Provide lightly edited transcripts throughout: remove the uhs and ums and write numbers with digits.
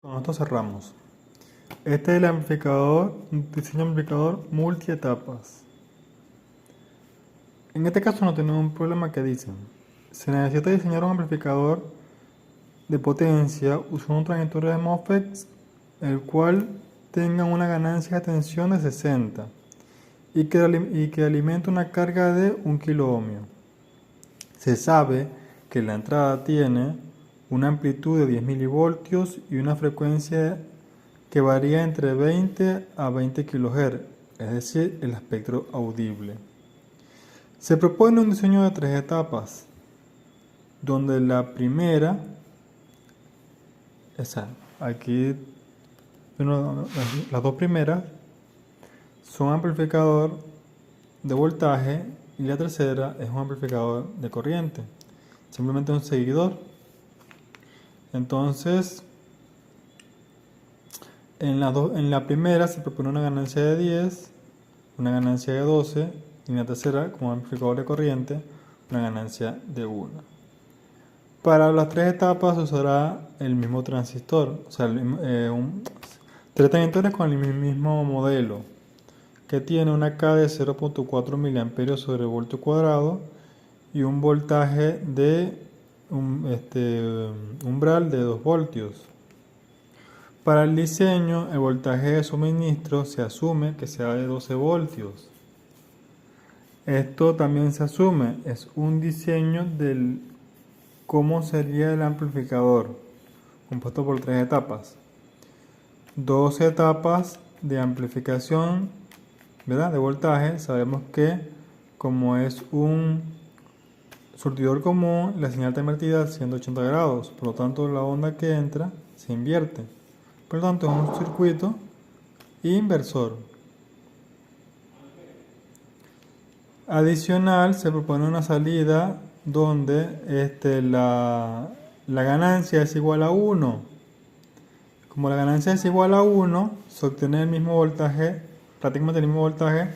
Con esto cerramos. Este es el amplificador, un diseño amplificador multietapas. En este caso no tenemos un problema que dicen: se necesita diseñar un amplificador de potencia usando un transistor de MOSFET el cual tenga una ganancia de tensión de 60 y que alimente una carga de 1 kiloohmio. Se sabe que la entrada tiene una amplitud de 10 milivoltios y una frecuencia que varía entre 20 a 20 kHz, es decir, el espectro audible. Se propone un diseño de 3 etapas, donde la primera, aquí las dos primeras son amplificador de voltaje y la tercera es un amplificador de corriente, simplemente un seguidor. Entonces, en la primera se propone una ganancia de 10, una ganancia de 12 y en la tercera, como amplificador de corriente, una ganancia de 1. Para las tres etapas se usará el mismo transistor, o sea, tres transistores con el mismo modelo, que tiene una K de 0.4 mA sobre voltio cuadrado y un voltaje de umbral de 2 voltios. Para el diseño, el voltaje de suministro se asume que sea de 12 voltios. Esto también se asume, es un diseño del cómo sería el amplificador, compuesto por 3 etapas. 2 etapas de amplificación, ¿verdad?, de voltaje. Sabemos que como es un surtidor común, la señal está invertida a 180 grados, por lo tanto la onda que entra se invierte. Por lo tanto es un circuito inversor. Adicional, se propone una salida donde la ganancia es igual a 1. Como la ganancia es igual a 1, se obtiene el mismo voltaje, prácticamente el mismo voltaje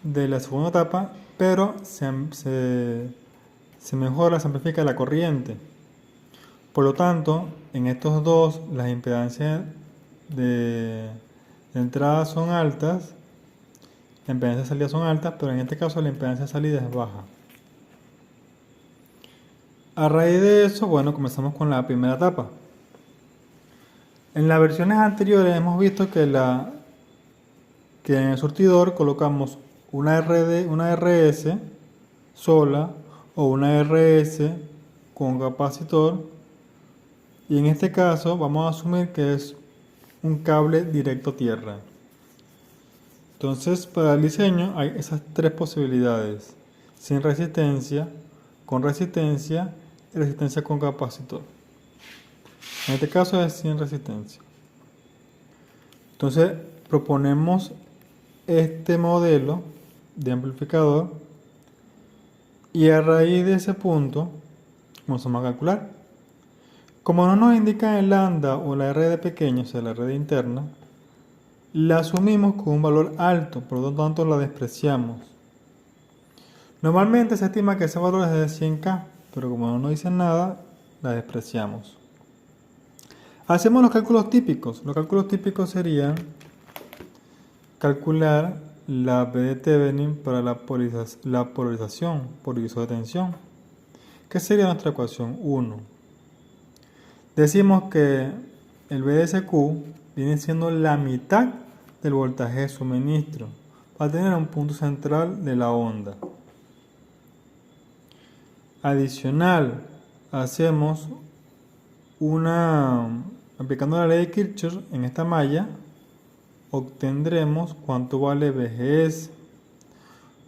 de la segunda etapa, pero se mejora, se amplifica la corriente. Por lo tanto, en estos dos, las impedancias de entrada son altas, la impedancia de salida son altas, pero en este caso la impedancia de salida es baja. A raíz de eso, bueno, comenzamos con la primera etapa. En las versiones anteriores hemos visto que en el surtidor colocamos una RS sola o una RS con capacitor, y en este caso vamos a asumir que es un cable directo a tierra. Entonces, para el diseño hay esas tres posibilidades: sin resistencia, con resistencia y resistencia con capacitor. En este caso es sin resistencia. Entonces, proponemos este modelo de amplificador y a raíz de ese punto comenzamos a calcular. Como no nos indica el lambda o la R de pequeño, o sea la red interna, la asumimos con un valor alto, por lo tanto la despreciamos. Normalmente se estima que ese valor es de 100K, pero como no nos dice nada, la despreciamos. Hacemos los cálculos típicos. Los cálculos típicos serían calcular la B de Thevenin para la polarización por divisor de tensión, que sería nuestra ecuación 1. Decimos que el B de SQ viene siendo la mitad del voltaje de suministro para tener un punto central de la onda. Adicional, hacemos aplicando la ley de Kirchhoff en esta malla, obtendremos cuánto vale VGS.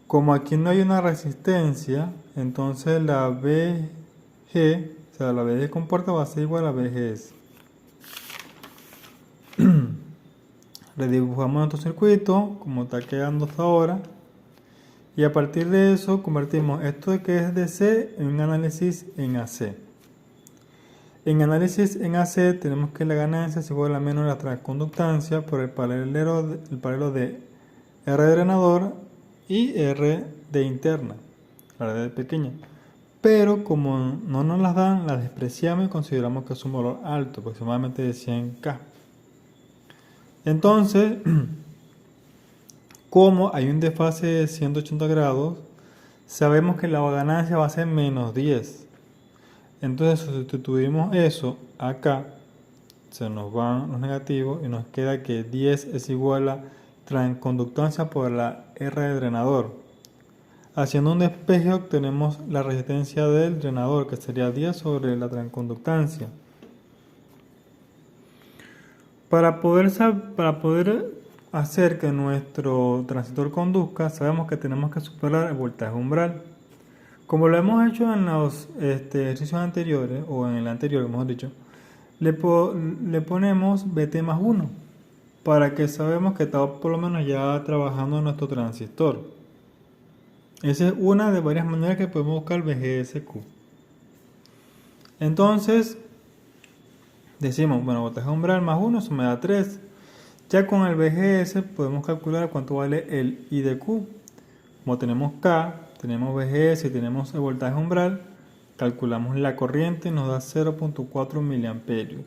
Como aquí no hay una resistencia, entonces la VG, o sea, la VG compuesta va a ser igual a VGS. Redibujamos nuestro circuito como está quedando hasta ahora, y a partir de eso convertimos esto que es DC en un análisis en AC. En análisis en AC tenemos que la ganancia es igual a menos la transconductancia por el paralelo de R de drenador y R de interna, la red pequeña. Pero como no nos las dan, las despreciamos y consideramos que es un valor alto, aproximadamente de 100K. Entonces, como hay un desfase de 180 grados, sabemos que la ganancia va a ser menos 10. Entonces sustituimos eso acá, se nos van los negativos y nos queda que 10 es igual a transconductancia por la R del drenador. Haciendo un despeje obtenemos la resistencia del drenador, que sería 10 sobre la transconductancia. Para poder hacer que nuestro transistor conduzca, sabemos que tenemos que superar el voltaje umbral. Como lo hemos hecho en los ejercicios anteriores, o en el anterior, mejor dicho, le ponemos BT más 1, para que sabemos que está por lo menos ya trabajando nuestro transistor. Esa es una de varias maneras que podemos buscar VGSQ. Entonces, decimos, bueno, voltaje umbral más 1, eso me da 3. Ya con el VGS podemos calcular cuánto vale el I de Q. Como tenemos K, tenemos VGS y tenemos el voltaje umbral, calculamos la corriente y nos da 0.4 miliamperios.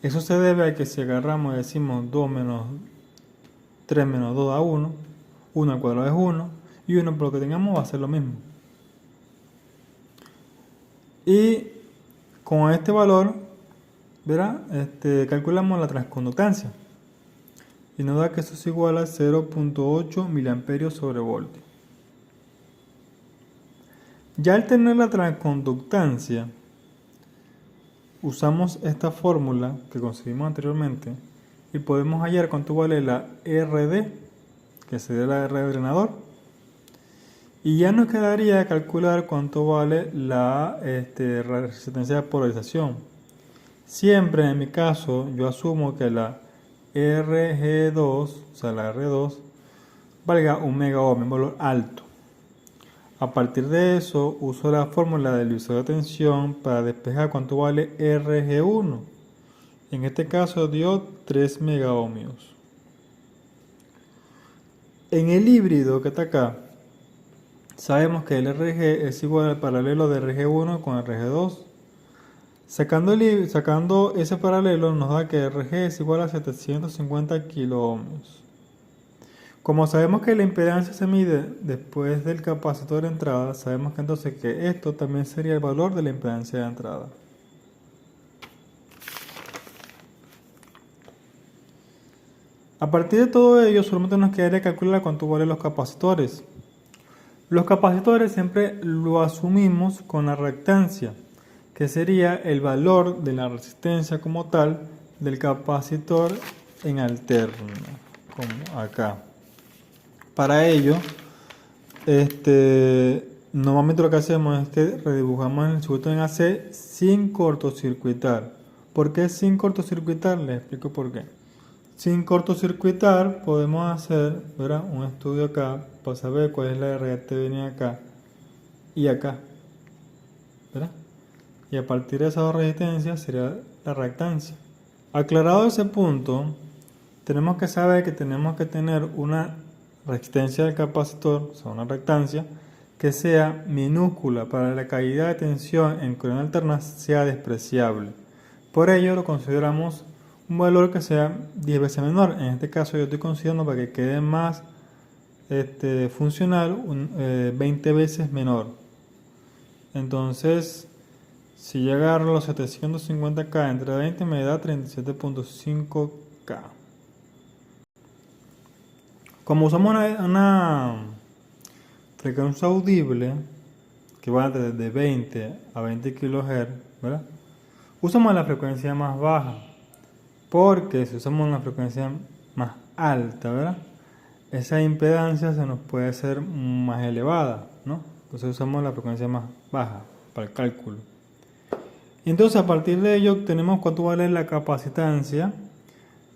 Eso se debe a que si agarramos y decimos 2 menos 3 menos 2 da 1, 1 al cuadrado es 1, y 1 por lo que tengamos va a ser lo mismo. Y con este valor, ¿verdad? Calculamos la transconductancia y nos da que eso es igual a 0.8 miliamperios sobre voltio. Ya al tener la transconductancia, usamos esta fórmula que conseguimos anteriormente y podemos hallar cuánto vale la RD, que sería la R del drenador, y ya nos quedaría calcular cuánto vale la resistencia de polarización. Siempre en mi caso yo asumo que la RG2, o sea la R2, valga 1 megaohm, un valor alto. A partir de eso uso la fórmula del divisor de tensión para despejar cuánto vale RG1. En este caso dio 3 megaohmios. En el híbrido que está acá, sabemos que el RG es igual al paralelo de RG1 con RG2. Sacando ese paralelo nos da que RG es igual a 750 kiloohmios. Como sabemos que la impedancia se mide después del capacitor de entrada, sabemos que entonces que esto también sería el valor de la impedancia de entrada. A partir de todo ello, solamente nos quedaría calcular cuánto valen los capacitores. Los capacitores siempre lo asumimos con la reactancia, que sería el valor de la resistencia como tal del capacitor en alterno, como acá. Para ello, normalmente lo que hacemos es que redibujamos el circuito en AC sin cortocircuitar. ¿Por qué sin cortocircuitar? Les explico por qué. Sin cortocircuitar podemos hacer, ¿verdad?, un estudio acá para saber cuál es la reactividad acá y acá, ¿verdad? Y a partir de esas dos resistencias sería la reactancia. Aclarado ese punto, tenemos que saber que tenemos que tener una resistencia del capacitor, o sea, una reactancia, que sea minúscula para que la caída de tensión en corriente alterna sea despreciable. Por ello lo consideramos un valor que sea 10 veces menor. En este caso yo estoy considerando para que quede más funcional 20 veces menor. Entonces, si yo agarro los 750K entre 20 me da 37.5K. Como usamos una frecuencia audible que va desde 20 a 20 kHz, ¿verdad?, usamos la frecuencia más baja, porque si usamos una frecuencia más alta, ¿verdad?, esa impedancia se nos puede hacer más elevada, ¿no? Entonces usamos la frecuencia más baja para el cálculo. Entonces a partir de ello obtenemos cuánto vale la capacitancia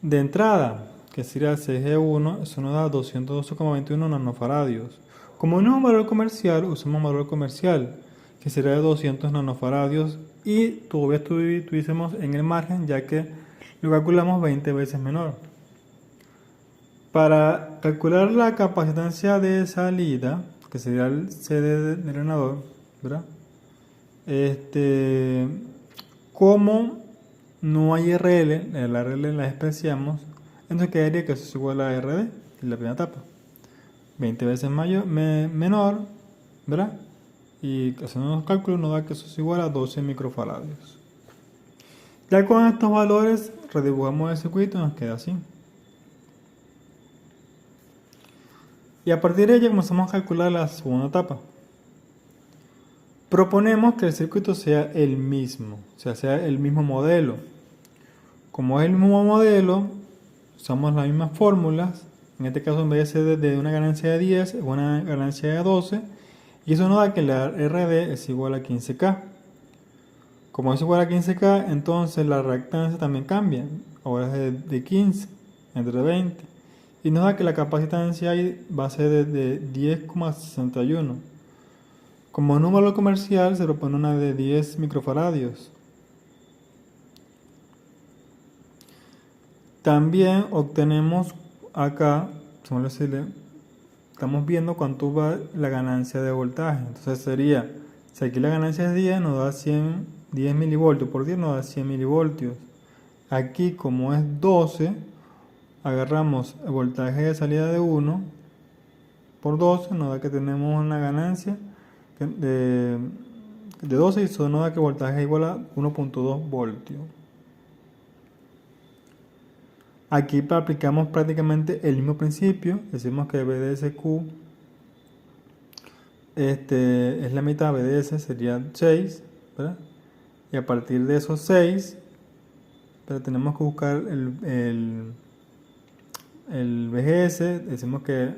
de entrada, que sería CG1, eso nos da 212,21 nanofaradios. Como no es un valor comercial, usamos un valor comercial, que sería de 200 nanofaradios, y todavía tuviésemos en el margen, ya que lo calculamos 20 veces menor. Para calcular la capacitancia de salida, que sería el CD del drenador, ¿verdad?, como no hay RL, el RL la despreciamos, entonces quedaría que eso es igual a RD, en la primera etapa. 20 veces menor, ¿verdad? Y haciendo unos cálculos nos da que eso es igual a 12 microfaradios. Ya con estos valores redibujamos el circuito y nos queda así. Y a partir de ello comenzamos a calcular la segunda etapa. Proponemos que el circuito sea el mismo, o sea, sea el mismo modelo. Como es el mismo modelo, usamos las mismas fórmulas. En este caso, en vez de ser de una ganancia de 10, es una ganancia de 12. Y eso nos da que la RD es igual a 15K. Como es igual a 15K, entonces la reactancia también cambia. Ahora es de 15 entre 20. Y nos da que la capacitancia ahí va a ser de 10,61. Como número comercial se propone una de 10 microfaradios. También obtenemos acá, estamos viendo cuánto va la ganancia de voltaje. Entonces sería, si aquí la ganancia es 10, nos da 10 milivoltios por 10 nos da 100 milivoltios. Aquí como es 12, agarramos el voltaje de salida de 1 por 12, nos da que tenemos una ganancia de 12 y eso nos da que el voltaje es igual a 1.2 voltios. Aquí aplicamos prácticamente el mismo principio, decimos que BDSQ es la mitad, BDS sería 6, ¿verdad? Y a partir de esos 6, pero tenemos que buscar el VGS, decimos que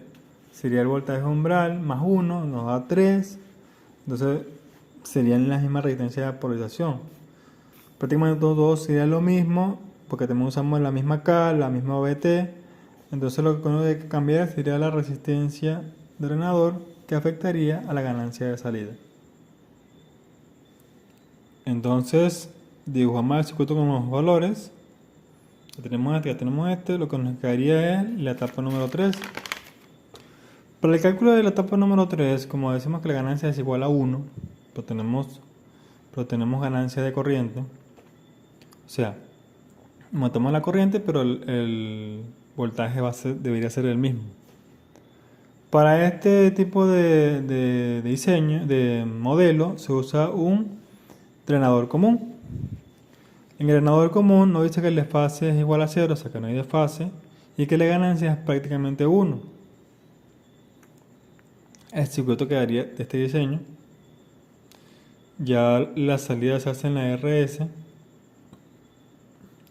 sería el voltaje umbral, más 1, nos da 3, entonces serían las mismas resistencias de polarización. Prácticamente todos sería lo mismo, porque también usamos la misma K, la misma OBT, entonces lo que uno debe que cambiar sería la resistencia del drenador, que afectaría a la ganancia de salida. Entonces dibujamos el circuito con los valores. Ya tenemos este, lo que nos quedaría es la etapa número 3. Para el cálculo de la etapa número 3, como decimos que la ganancia es igual a 1, pero tenemos ganancia de corriente, o sea, matamos la corriente, pero el voltaje debería ser el mismo. Para este tipo de diseño, de modelo, se usa un drenador común. En el drenador común nos dice que el desfase es igual a 0, o sea que no hay desfase, y que la ganancia es prácticamente 1. El circuito quedaría de este diseño. Ya la salida se hace en la RS.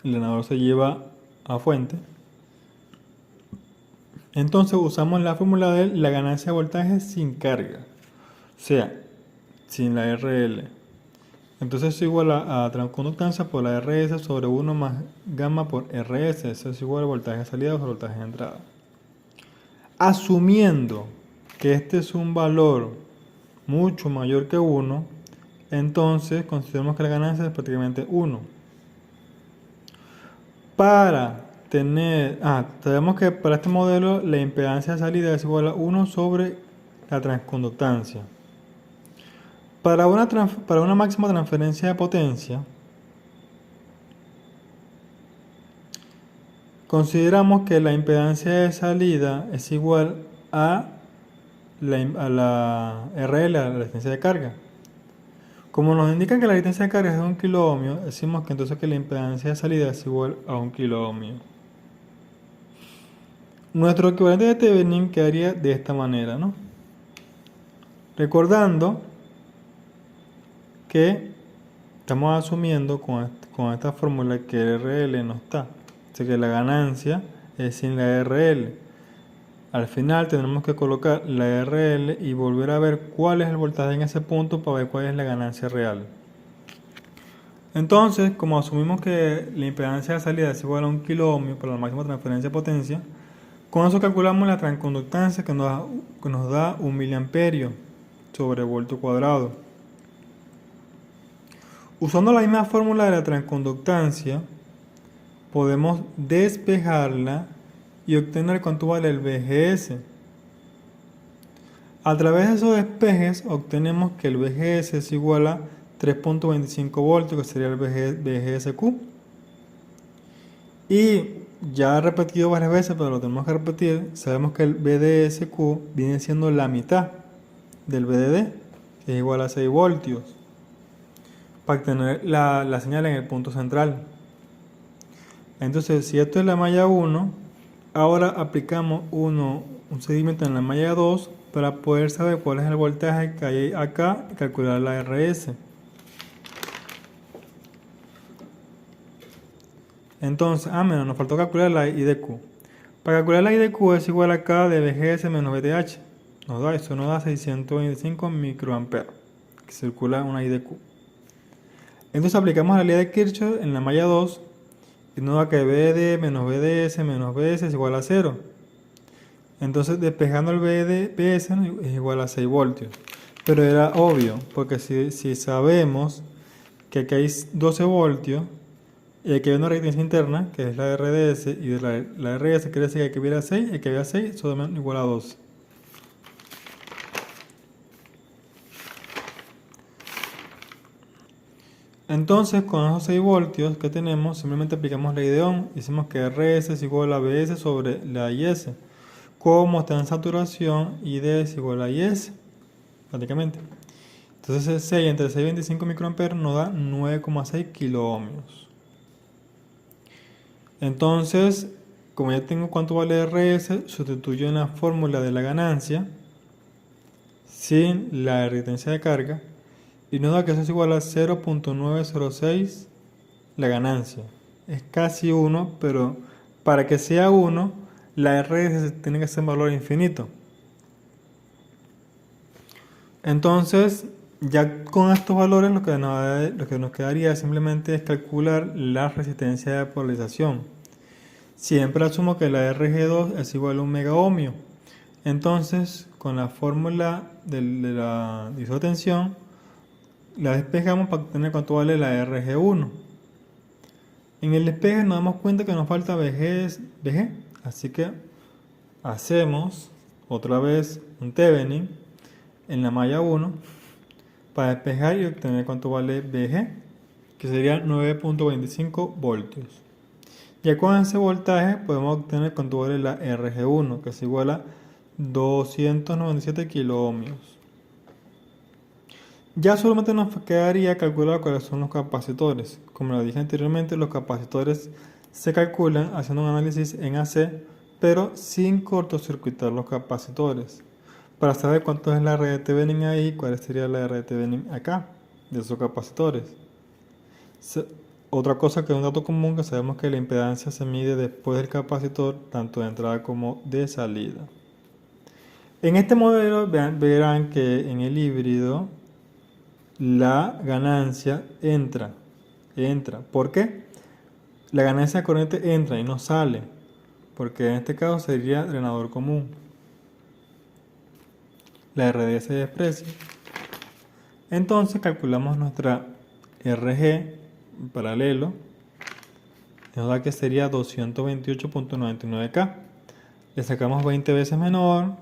El drenador se lleva a fuente. Entonces usamos la fórmula de la ganancia de voltaje sin carga, o sea, sin la RL. Entonces es igual a transconductancia por la RS sobre 1 más gamma por RS. Eso es igual a voltaje de salida sobre voltaje de entrada. Asumiendo que este es un valor mucho mayor que 1, entonces consideramos que la ganancia es prácticamente 1. Sabemos que para este modelo la impedancia de salida es igual a 1 sobre la transconductancia. Para una máxima transferencia de potencia, consideramos que la impedancia de salida es igual a la RL, a la resistencia de carga. Como nos indican que la resistencia de carga es de 1 kilo ohmio, decimos que entonces que la impedancia de salida es igual a 1 kilo ohmio. Nuestro equivalente de Thevenin quedaría de esta manera, ¿no? Recordando que estamos asumiendo con esta fórmula que el RL no está, o sea que la ganancia es sin la RL. Al final tendremos que colocar la RL y volver a ver cuál es el voltaje en ese punto para ver cuál es la ganancia real. Entonces, como asumimos que la impedancia de salida es igual a 1 kilo ohmio para la máxima transferencia de potencia, con eso calculamos la transconductancia que nos da 1 miliamperio sobre voltio cuadrado. Usando la misma fórmula de la transconductancia, podemos despejarla y obtener cuánto vale el VGS. A través de esos despejes obtenemos que el VGS es igual a 3.25 voltios, que sería el VGSQ. Y ya he repetido varias veces, pero lo tenemos que repetir. Sabemos que el VDSQ viene siendo la mitad del VDD, que es igual a 6 voltios, para tener la señal en el punto central. Entonces, si esto es la malla 1, ahora aplicamos un seguimiento en la malla 2 para poder saber cuál es el voltaje que hay acá y calcular la RS. Entonces, menos, nos faltó calcular la IDQ. Para calcular la IDQ es igual a K de VGS menos VTH. Eso nos da 625 microamperes, que circula una IDQ. Entonces aplicamos la ley de Kirchhoff en la malla 2 y nos da que VD menos VDS menos VS es igual a 0. Entonces despejando el VS es igual a 6 voltios. Pero era obvio, porque si sabemos que aquí hay 12 voltios y aquí hay una resistencia interna, que es la RDS, y de la RS quiere decir que aquí hubiera 6, y que había 6, eso es igual a 12. Entonces, con esos 6 voltios que tenemos, simplemente aplicamos la ley de Ohm. Hicimos que RS es igual a BS sobre la IS. Como está en saturación, ID es igual a IS, prácticamente. Entonces, 6 entre 6,25 microamperes nos da 9,6 kiloohmios. Entonces, como ya tengo cuánto vale RS, sustituyo en la fórmula de la ganancia sin la resistencia de carga y nos da que eso es igual a 0.906 la ganancia. Es casi 1, pero para que sea 1, la RS tiene que ser un valor infinito. Entonces, ya con estos valores lo que nos quedaría simplemente es calcular la resistencia de polarización. Siempre asumo que la RG2 es igual a 1 megaohmio. Entonces, con la fórmula de la isotensión, la despejamos para obtener cuánto vale la RG1. En el despeje nos damos cuenta que nos falta VG, así que hacemos otra vez un Thevenin en la malla 1 para despejar y obtener cuánto vale VG, que sería 9.25 voltios. Ya con ese voltaje podemos obtener cuánto vale la RG1, que es igual a 297 kiloohmios. Ya solamente nos quedaría calcular cuáles son los capacitores. Como lo dije anteriormente, los capacitores se calculan haciendo un análisis en AC, pero sin cortocircuitar los capacitores. Para saber cuánto es la R de Thevenin ahí, cuál sería la R de Thevenin acá, de esos capacitores. Otra cosa que es un dato común, que sabemos que la impedancia se mide después del capacitor, tanto de entrada como de salida. En este modelo verán que en el híbrido la ganancia entra. ¿Por qué? La ganancia de corriente entra y no sale, porque en este caso sería drenador común. La RD se desprecia. Entonces calculamos nuestra RG paralelo, nos da que sería 228.99K. Le sacamos 20 veces menor.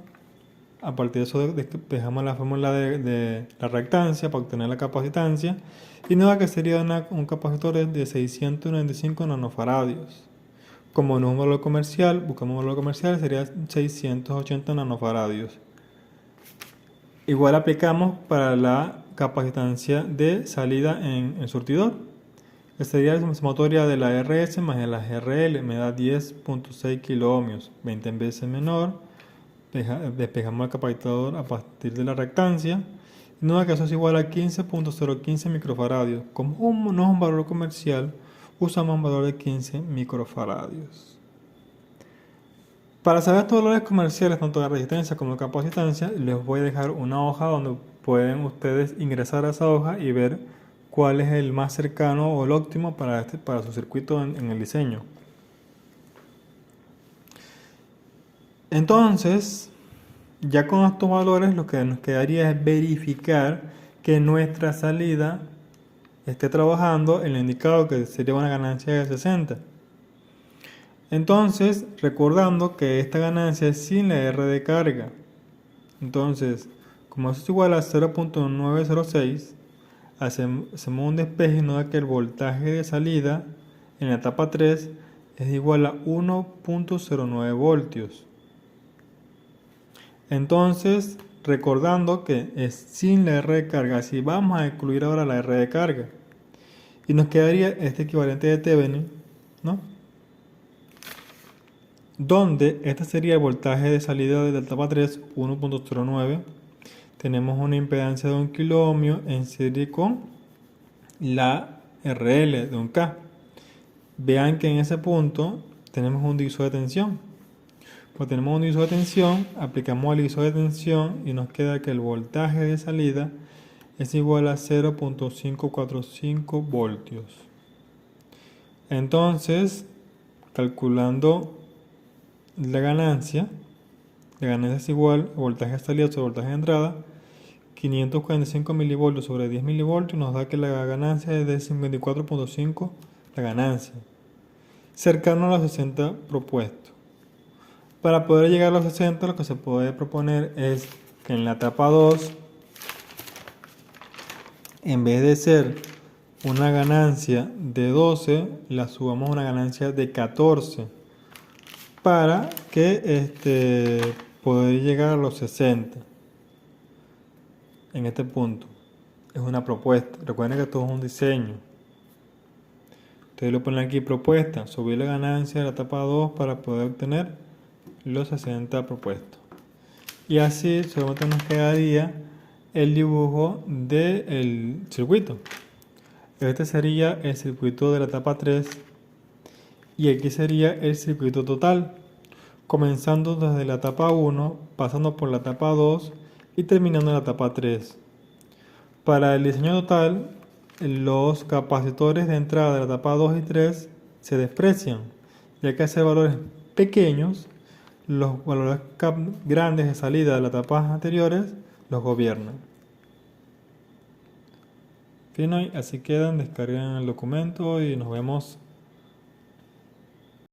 A partir de eso despejamos la fórmula de la reactancia para obtener la capacitancia y nos da que sería un capacitor de 695 nanofaradios. Como no es un valor comercial, buscamos un valor comercial, sería 680 nanofaradios. Igual aplicamos para la capacitancia de salida en el surtidor, que sería la sumatoria de la RS más de la RL, me da 10.6 kiloohmios, 20 veces menor. Despejamos el capacitor a partir de la reactancia y nos da que eso es igual a 15.015 microfaradios. Como no es un valor comercial, usamos un valor de 15 microfaradios. Para saber estos valores comerciales, tanto de resistencia como de capacitancia, les voy a dejar una hoja donde pueden ustedes ingresar a esa hoja y ver cuál es el más cercano o el óptimo para su circuito en el diseño. Entonces, ya con estos valores lo que nos quedaría es verificar que nuestra salida esté trabajando en lo indicado, que sería una ganancia de 60. Entonces, recordando que esta ganancia es sin la R de carga. Entonces, como eso es igual a 0.906, hacemos un despeje y nos da que el voltaje de salida en la etapa 3 es igual a 1.09 voltios. Entonces, recordando que es sin la R de carga, si vamos a excluir ahora la R de carga, y nos quedaría este equivalente de Thevenin, ¿no? Donde este sería el voltaje de salida de la etapa 3, 1.09. Tenemos una impedancia de 1 kilo ohmio en serie con la RL de 1K. Vean que en ese punto tenemos un divisor de tensión. Pues tenemos un divisor de tensión, aplicamos el divisor de tensión y nos queda que el voltaje de salida es igual a 0.545 voltios. Entonces, calculando la ganancia es igual a voltaje de salida sobre voltaje de entrada, 545 milivoltios sobre 10 milivoltios nos da que la ganancia es de 54.5 la ganancia, cercano a los 60 propuestos. Para poder llegar a los 60, lo que se puede proponer es que en la etapa 2, en vez de ser una ganancia de 12, la subamos a una ganancia de 14 para que poder llegar a los 60 en este punto. Es una propuesta. Recuerden que esto es un diseño. Ustedes lo ponen aquí, propuesta, subir la ganancia de la etapa 2 para poder obtener los 60 propuestos. Y así solamente nos quedaría el dibujo del circuito. Este sería el circuito de la etapa 3 y aquí sería el circuito total, comenzando desde la etapa 1, pasando por la etapa 2 y terminando en la etapa 3. Para el diseño total, los capacitores de entrada de la etapa 2 y 3 se desprecian, ya que hacer valores pequeños, los valores grandes de salida de las etapas anteriores los gobiernan. Fino, así quedan, descargan el documento y nos vemos